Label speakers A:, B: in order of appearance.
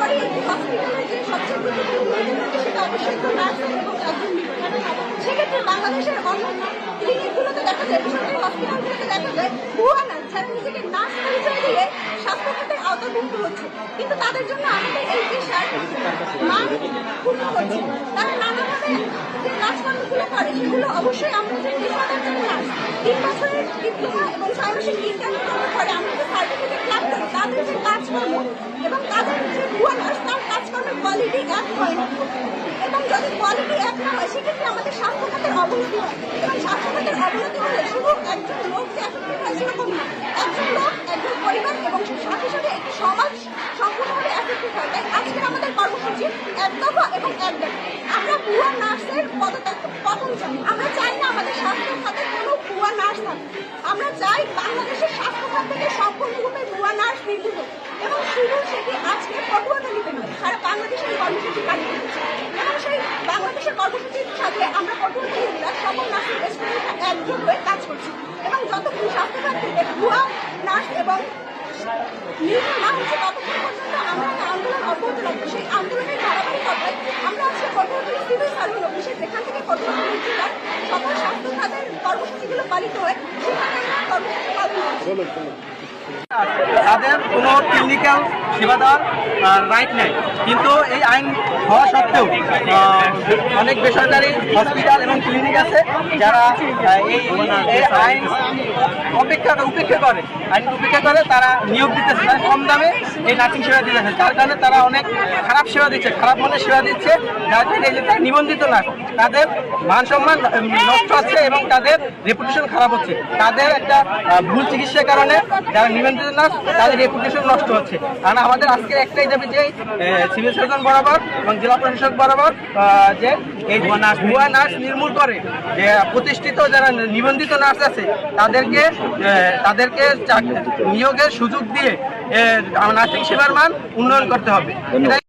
A: তারপরে একটি হসপিটালে যে সবচেয়ে গুরুত্বপূর্ণ সেটা অবশ্যই তো নার্স এবং একজন সেক্ষেত্রে বাংলাদেশের অন্যান্য ক্লিনিকগুলোতে দেখা যায়, বেসরকারি হসপিটালগুলোতে দেখা যায় ভুয়া নার্স যারা নিজেকে নার্স পরিচয় দিয়ে স্বাস্থ্য খাতের আওতাভুক্ত হচ্ছে, কিন্তু তাদের জন্য আমাদের এই পেশার মান ক্ষুণ্ণ হচ্ছে। তারা নানাভাবে যে কাজকর্মগুলো করে সেগুলো অবশ্যই আমরা যে পেশাদার যারা নার্স 3 বছরের ডিপ্লোমা এবং 6 মাসের ইন্টার্ন করে আমরা যে সার্টিফিকেট লাভ করি, তাদের যে কাজকর্ম এবং তাদের যে ভুয়া নার্স তার কাজকর্মের কোয়ালিটি এক হয় না, এবং যদি কোয়ালিটি এক না হয় সেক্ষেত্রে আমাদের স্বাস্থ্য খাতের অবনতি হয়। এবং স্বাস্থ্য খাতের অবনতি হলে শুধু একজন লোক যে এফেক্টেড হয় সেরকম না, একজন লোক, একজন পরিবার এবং সাথে সাথে একটি সমাজ সম্পূর্ণভাবে এফেক্টেড হয়। তাই আজকে আমাদের কর্মসূচি এক দফা এবং এক দাবি, আমরা ভুয়া নার্সের পতন চাই। আমরা চাই না আমাদের স্বাস্থ্য খাতে কোনো ভুয়া নার্স থাকে। আমরা চাই বাংলাদেশের স্বাস্থ্য খাত থেকে সম্পূর্ণরূপে ভুয়া নার্স নির্মূল, এবং শুধু সেটি আজকে পটুয়াখালীতে নয়, সারা বাংলাদেশের কর্মসূচি পালিত হচ্ছে। এবং সেই বাংলাদেশের কর্মসূচির সাথে আমরা পটুয়াখালী জেলার সকল নার্সিং স্টুডেন্টরা একজোট হয়ে কাজ করছি, এবং যতক্ষণ স্বাস্থ্যখাত থেকে ভুয়া নার্স এবং নিয়োগ না হচ্ছে ততক্ষণ পর্যন্ত আমরা আন্দোলন অব্যাহত রাখবো। সেই আন্দোলনের ধারাবাহিকতায় আমরা আজকে পটুয়াখালী সিভিল সার্জন অফিসে, যেখান থেকে পটুয়াখালী জেলার সকল স্বাস্থ্য খাতের কর্মসূচিগুলো পালিত হয়, সেখানে আমরা কর্মসূচি পালন করছি।
B: তাদের কোনো ক্লিনিক্যাল সেবা দেওয়ার রাইট নেই, কিন্তু এই আইন হওয়া সত্ত্বেও অনেক বেসরকারি হসপিটাল এবং ক্লিনিক আছে যারা এই আইন উপেক্ষা করে তারা নিয়োগ দিতেছে, তারা কম দামে এই নার্সিং সেবা দিতেছে, যার কারণে তারা অনেক খারাপ সেবা দিচ্ছে, খারাপ মানের সেবা দিচ্ছে, যার কারণে তারা নিবন্ধিত নার্স, তাদের মান সম্মান নষ্ট হচ্ছে এবং তাদের রেপুটেশন খারাপ হচ্ছে। তাদের একটা ভুল চিকিৎসার কারণে যারা নিবন্ধিত নার্স তাদের রেপুটেশন নষ্ট হচ্ছে। কারণ আমাদের আজকের একটাই দাবি যে সিভিল সার্জন বরাবর এবং জেলা প্রশাসক বরাবর যে এই ভুয়া নার্স নির্মূল করে, যে প্রতিষ্ঠিত যারা নিবন্ধিত নার্স আছে তাদেরকে নিয়োগের সুযোগ দিয়ে নার্সিং সেবার মান উন্নয়ন করতে হবে।